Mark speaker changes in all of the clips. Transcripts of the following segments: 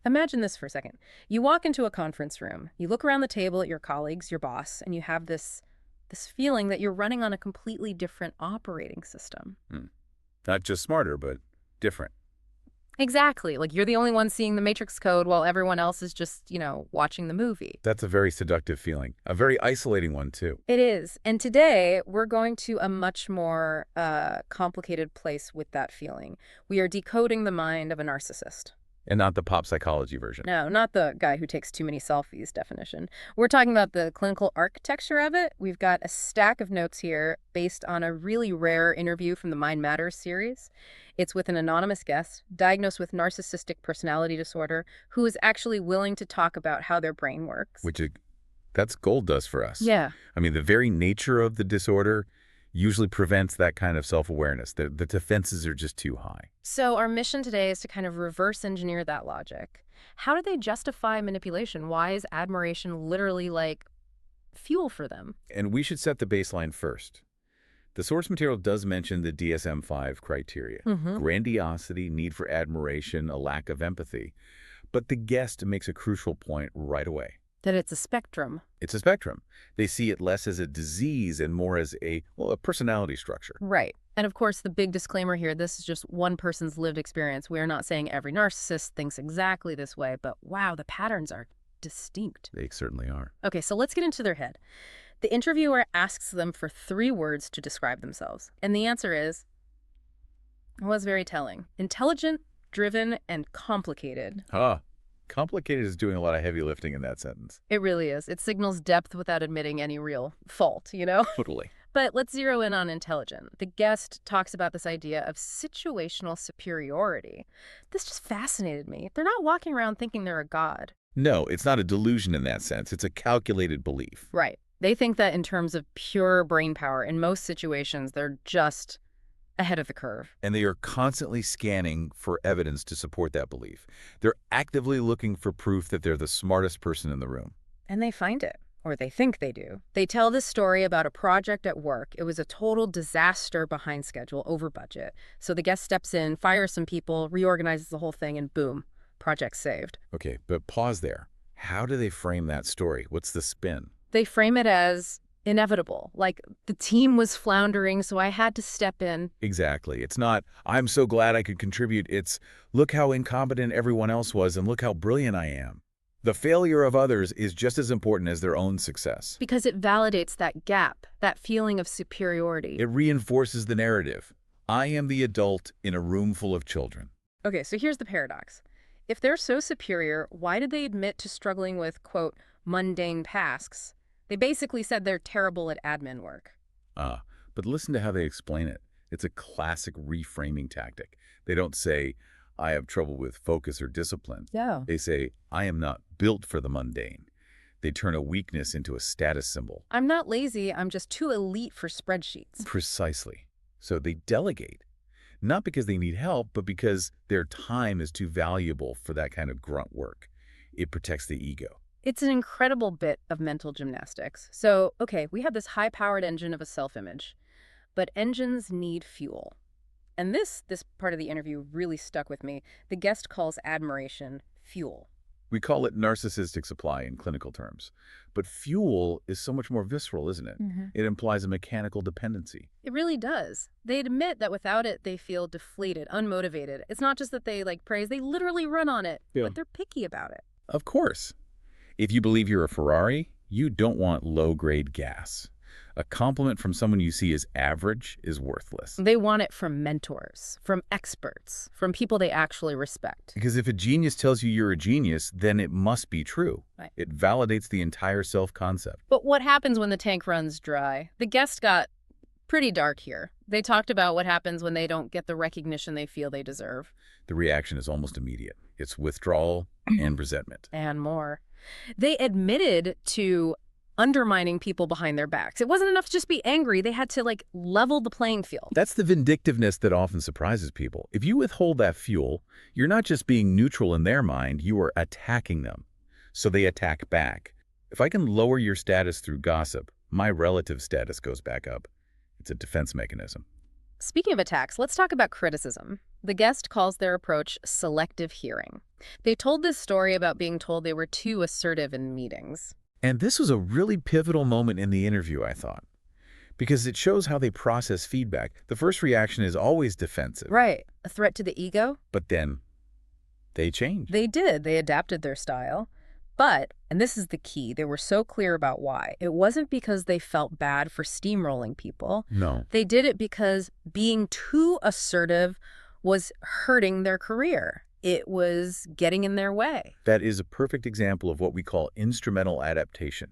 Speaker 1: Imagine this for a second. You walk into a conference room, you look around the table at your colleagues, your boss, and you have this feeling that you're running on a completely different operating system.
Speaker 2: Hmm. Not just smarter, but different.
Speaker 1: Exactly. Like you're the only one seeing the Matrix code while everyone else is just, watching the movie.
Speaker 2: That's a very seductive feeling. A very isolating one, too.
Speaker 1: It is. And today we're going to a much more complicated place with that feeling. We are decoding the mind of a narcissist.
Speaker 2: And not the pop psychology version.
Speaker 1: No, not the guy who takes too many selfies definition. We're talking about the clinical architecture of it. We've got a stack of notes here based on a really rare interview from the Mind Matters series. It's with an anonymous guest diagnosed with narcissistic personality disorder who is actually willing to talk about how their brain works.
Speaker 2: That's gold dust for us.
Speaker 1: Yeah.
Speaker 2: I mean, the very nature of the disorder usually prevents that kind of self-awareness. The defenses are just too high.
Speaker 1: So our mission today is to kind of reverse engineer that logic. How do they justify manipulation? Why is admiration literally like fuel for them?
Speaker 2: And we should set the baseline first. The source material does mention the DSM-5 criteria. Grandiosity, need for admiration, a lack of empathy. But the guest makes a crucial point right away.
Speaker 1: That it's a spectrum.
Speaker 2: It's a spectrum. They see it less as a disease and more as a personality structure.
Speaker 1: Right. And of course, the big disclaimer here, this is just one person's lived experience. We're not saying every narcissist thinks exactly this way, but wow, the patterns are distinct.
Speaker 2: They certainly are.
Speaker 1: Okay, so let's get into their head. The interviewer asks them for 3 words to describe themselves. And the answer is, it was very telling. Intelligent, driven, and complicated.
Speaker 2: Complicated is doing a lot of heavy lifting in that sentence.
Speaker 1: It really is. It signals depth without admitting any real fault,
Speaker 2: Totally.
Speaker 1: But let's zero in on intelligent. The guest talks about this idea of situational superiority. This just fascinated me. They're not walking around thinking they're a god.
Speaker 2: No, it's not a delusion in that sense. It's a calculated belief.
Speaker 1: Right. They think that in terms of pure brain power, in most situations, they're just ahead of the curve.
Speaker 2: And they are constantly scanning for evidence to support that belief. They're actively looking for proof that they're the smartest person in the room.
Speaker 1: And they find it, or they think they do. They tell this story about a project at work. It was a total disaster, behind schedule, over budget. So the guest steps in, fires some people, reorganizes the whole thing, and boom, project saved.
Speaker 2: Okay, but pause there. How do they frame that story? What's the spin?
Speaker 1: They frame it as inevitable, like the team was floundering, so I had to step in.
Speaker 2: Exactly. It's not, I'm so glad I could contribute. It's, look how incompetent everyone else was and look how brilliant I am. The failure of others is just as important as their own success.
Speaker 1: Because it validates that gap, that feeling of superiority.
Speaker 2: It reinforces the narrative. I am the adult in a room full of children.
Speaker 1: Okay, so here's the paradox. If they're so superior, why did they admit to struggling with, quote, mundane tasks? They basically said they're terrible at admin work.
Speaker 2: But listen to how they explain it. It's a classic reframing tactic. They don't say, I have trouble with focus or discipline.
Speaker 1: Yeah.
Speaker 2: They say, I am not built for the mundane. They turn a weakness into a status symbol.
Speaker 1: I'm not lazy, I'm just too elite for spreadsheets.
Speaker 2: Precisely. So they delegate. Not because they need help, but because their time is too valuable for that kind of grunt work. It protects the ego.
Speaker 1: It's an incredible bit of mental gymnastics. So, okay, we have this high-powered engine of a self-image, but engines need fuel. And this part of the interview really stuck with me. The guest calls admiration fuel.
Speaker 2: We call it narcissistic supply in clinical terms. But fuel is so much more visceral, isn't it? It implies a mechanical dependency.
Speaker 1: It really does. They admit that without it, they feel deflated, unmotivated. It's not just that they like praise, they literally run on it, but they're picky about it.
Speaker 2: Of course. If you believe you're a Ferrari, you don't want low-grade gas. A compliment from someone you see as average is worthless.
Speaker 1: They want it from mentors, from experts, from people they actually respect.
Speaker 2: Because if a genius tells you you're a genius, then it must be true.
Speaker 1: Right.
Speaker 2: It validates the entire self-concept.
Speaker 1: But what happens when the tank runs dry? The guest got pretty dark here. They talked about what happens when they don't get the recognition they feel they deserve.
Speaker 2: The reaction is almost immediate. It's withdrawal and resentment.
Speaker 1: And more. They admitted to undermining people behind their backs. It wasn't enough to just be angry. They had to, level the playing field.
Speaker 2: That's the vindictiveness that often surprises people. If you withhold that fuel, you're not just being neutral in their mind, you are attacking them. So they attack back. If I can lower your status through gossip, my relative status goes back up. It's a defense mechanism.
Speaker 1: Speaking of attacks, let's talk about criticism. The guest calls their approach selective hearing. They told this story about being told they were too assertive in meetings.
Speaker 2: And this was a really pivotal moment in the interview, I thought, because it shows how they process feedback. The first reaction is always defensive.
Speaker 1: Right. A threat to the ego?
Speaker 2: But then they changed.
Speaker 1: They did. They adapted their style. But, and this is the key, they were so clear about why. It wasn't because they felt bad for steamrolling people.
Speaker 2: No.
Speaker 1: They did it because being too assertive was hurting their career. It was getting in their way.
Speaker 2: That is a perfect example of what we call instrumental adaptation.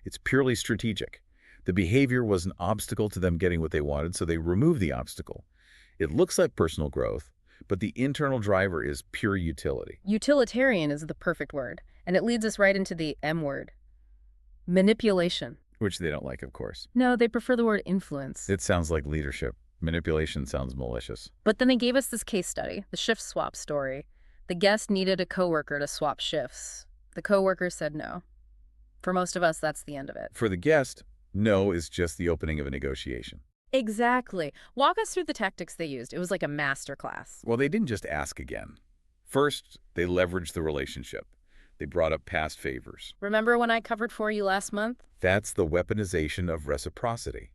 Speaker 2: It's purely strategic. The behavior was an obstacle to them getting what they wanted, so they removed the obstacle. It looks like personal growth, but the internal driver is pure utility.
Speaker 1: Utilitarian is the perfect word, and it leads us right into the M word. Manipulation.
Speaker 2: Which they don't like, of course.
Speaker 1: No, they prefer the word influence.
Speaker 2: It sounds like leadership. Manipulation sounds malicious.
Speaker 1: But then they gave us this case study, the shift swap story. The guest needed a coworker to swap shifts. The coworker said no. For most of us, that's the end of it.
Speaker 2: For the guest, no is just the opening of a negotiation.
Speaker 1: Exactly. Walk us through the tactics they used. It was like a master class.
Speaker 2: Well, they didn't just ask again. First, they leveraged the relationship. They brought up past favors.
Speaker 1: Remember when I covered for you last month?
Speaker 2: That's the weaponization of reciprocity.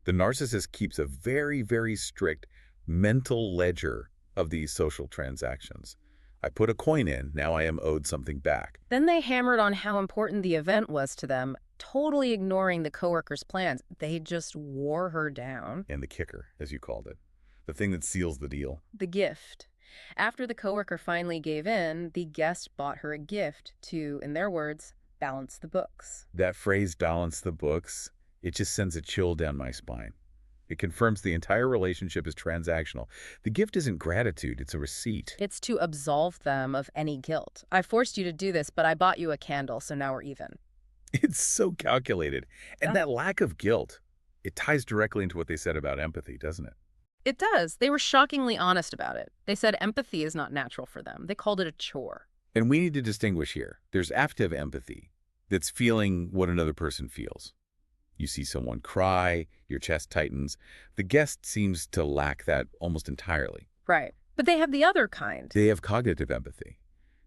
Speaker 2: The narcissist keeps a very, very strict mental ledger of these social transactions. I put a coin in, now I am owed something back.
Speaker 1: Then they hammered on how important the event was to them, totally ignoring the coworker's plans. They just wore her down.
Speaker 2: And the kicker, as you called it. The thing that seals the deal.
Speaker 1: The gift. After the coworker finally gave in, the guest bought her a gift to, in their words, balance the books.
Speaker 2: That phrase, balance the books, it just sends a chill down my spine. It confirms the entire relationship is transactional. The gift isn't gratitude, it's a receipt.
Speaker 1: It's to absolve them of any guilt. I forced you to do this, but I bought you a candle, so now we're even.
Speaker 2: It's so calculated. And
Speaker 1: Yeah.
Speaker 2: that lack of guilt, it ties directly into what they said about empathy, doesn't it?
Speaker 1: It does. They were shockingly honest about it. They said empathy is not natural for them. They called it a chore.
Speaker 2: And we need to distinguish here. There's affective empathy. That's feeling what another person feels. You see someone cry, your chest tightens. The guest seems to lack that almost entirely.
Speaker 1: Right. But they have the other kind.
Speaker 2: They have cognitive empathy,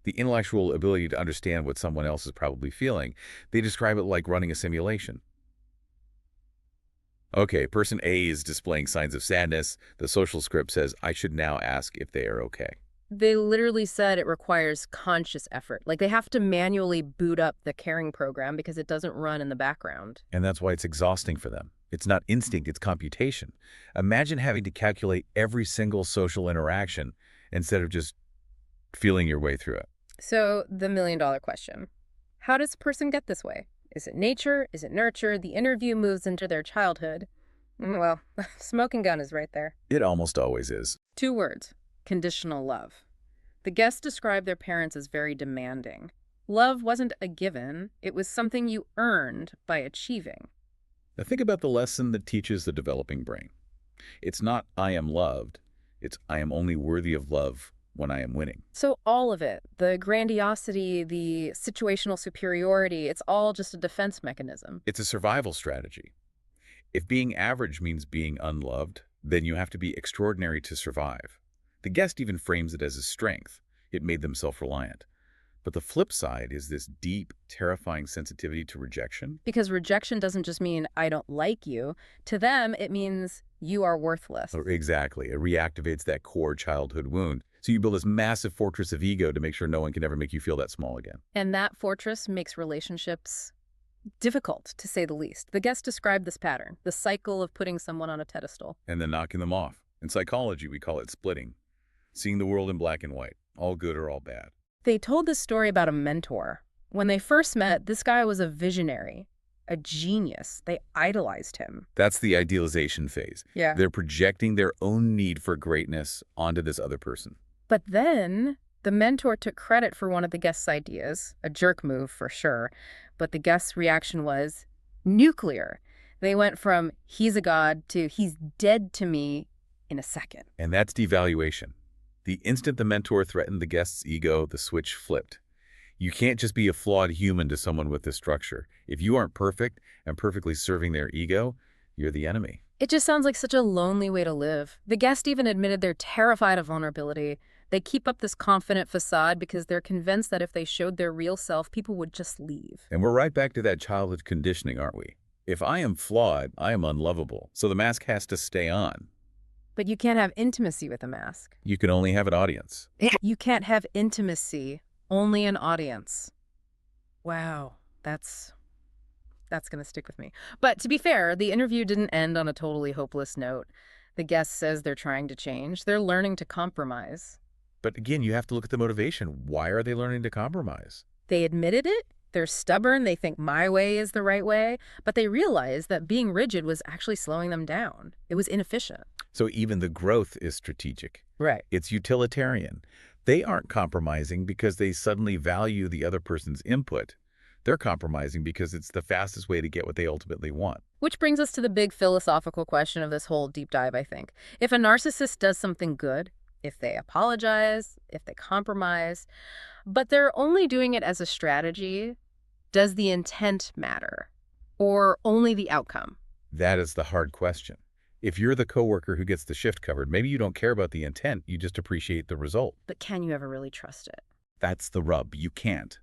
Speaker 2: the intellectual ability to understand what someone else is probably feeling. They describe it like running a simulation. Okay, person A is displaying signs of sadness. The social script says, I should now ask if they are okay.
Speaker 1: They literally said it requires conscious effort. Like they have to manually boot up the caring program because it doesn't run in the background.
Speaker 2: And that's why it's exhausting for them. It's not instinct, it's computation. Imagine having to calculate every single social interaction instead of just feeling your way through it.
Speaker 1: So the million-dollar question. How does a person get this way? Is it nature? Is it nurture? The interview moves into their childhood. Well, smoking gun is right there.
Speaker 2: It almost always is.
Speaker 1: 2 words. Conditional love. The guests described their parents as very demanding. Love wasn't a given. It was something you earned by achieving.
Speaker 2: Now think about the lesson that teaches the developing brain. It's not I am loved. It's I am only worthy of love when I am winning.
Speaker 1: So all of it, the grandiosity, the situational superiority, it's all just a defense mechanism.
Speaker 2: It's a survival strategy. If being average means being unloved, then you have to be extraordinary to survive. The guest even frames it as a strength. It made them self-reliant. But the flip side is this deep, terrifying sensitivity to rejection.
Speaker 1: Because rejection doesn't just mean I don't like you. To them, it means you are worthless.
Speaker 2: Exactly. It reactivates that core childhood wound. So you build this massive fortress of ego to make sure no one can ever make you feel that small again.
Speaker 1: And that fortress makes relationships difficult, to say the least. The guest described this pattern, the cycle of putting someone on a pedestal.
Speaker 2: And then knocking them off. In psychology, we call it splitting. Seeing the world in black and white, all good or all bad.
Speaker 1: They told this story about a mentor. When they first met, this guy was a visionary, a genius. They idolized him.
Speaker 2: That's the idealization phase.
Speaker 1: Yeah.
Speaker 2: They're projecting their own need for greatness onto this other person.
Speaker 1: But then the mentor took credit for one of the guest's ideas, a jerk move for sure. But the guest's reaction was nuclear. They went from he's a god to he's dead to me in a second.
Speaker 2: And that's devaluation. The instant the mentor threatened the guest's ego, the switch flipped. You can't just be a flawed human to someone with this structure. If you aren't perfect and perfectly serving their ego, you're the enemy.
Speaker 1: It just sounds like such a lonely way to live. The guest even admitted they're terrified of vulnerability. They keep up this confident facade because they're convinced that if they showed their real self, people would just leave.
Speaker 2: And we're right back to that childhood conditioning, aren't we? If I am flawed, I am unlovable, so the mask has to stay on.
Speaker 1: But you can't have intimacy with a mask.
Speaker 2: You can only have an audience.
Speaker 1: You can't have intimacy, only an audience. Wow, that's going to stick with me. But to be fair, the interview didn't end on a totally hopeless note. The guest says they're trying to change. They're learning to compromise.
Speaker 2: But again, you have to look at the motivation. Why are they learning to compromise?
Speaker 1: They admitted it. They're stubborn. They think my way is the right way. But they realize that being rigid was actually slowing them down. It was inefficient.
Speaker 2: So even the growth is strategic.
Speaker 1: Right.
Speaker 2: It's utilitarian. They aren't compromising because they suddenly value the other person's input. They're compromising because it's the fastest way to get what they ultimately want.
Speaker 1: Which brings us to the big philosophical question of this whole deep dive, I think. If a narcissist does something good, if they apologize, if they compromise, but they're only doing it as a strategy, does the intent matter? Or only the outcome?
Speaker 2: That is the hard question. If you're the coworker who gets the shift covered, maybe you don't care about the intent, you just appreciate the result.
Speaker 1: But can you ever really trust it?
Speaker 2: That's the rub. You can't.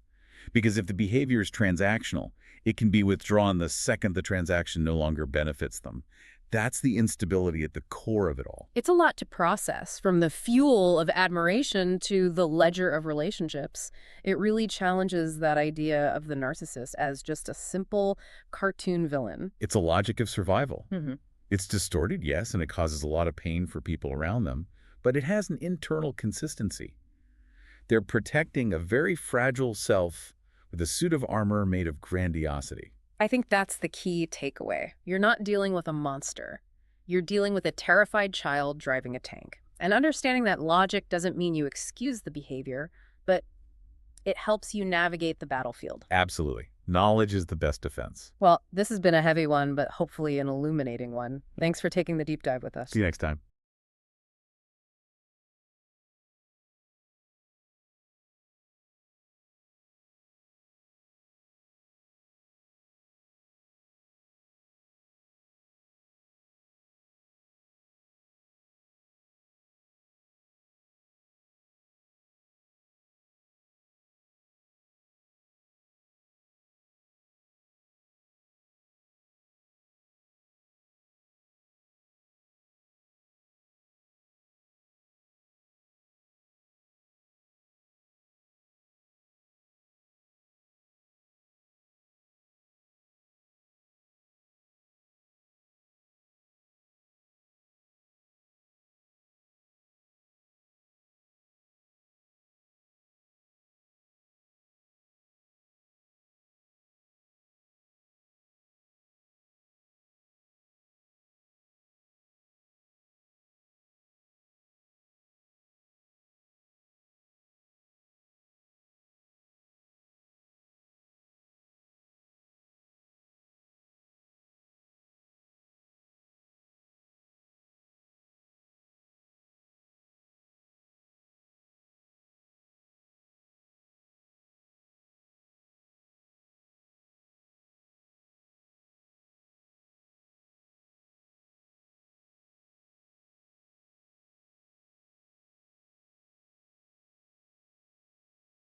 Speaker 2: Because if the behavior is transactional, it can be withdrawn the second the transaction no longer benefits them. That's the instability at the core of it all.
Speaker 1: It's a lot to process, from the fuel of admiration to the ledger of relationships. It really challenges that idea of the narcissist as just a simple cartoon villain.
Speaker 2: It's a logic of survival.
Speaker 1: Mm-hmm.
Speaker 2: It's distorted, yes, and it causes a lot of pain for people around them, but it has an internal consistency. They're protecting a very fragile self with a suit of armor made of grandiosity.
Speaker 1: I think that's the key takeaway. You're not dealing with a monster. You're dealing with a terrified child driving a tank. And understanding that logic doesn't mean you excuse the behavior, but it helps you navigate the battlefield.
Speaker 2: Absolutely. Knowledge is the best defense.
Speaker 1: Well, this has been a heavy one, but hopefully an illuminating one. Thanks for taking the deep dive with us.
Speaker 2: See you next time.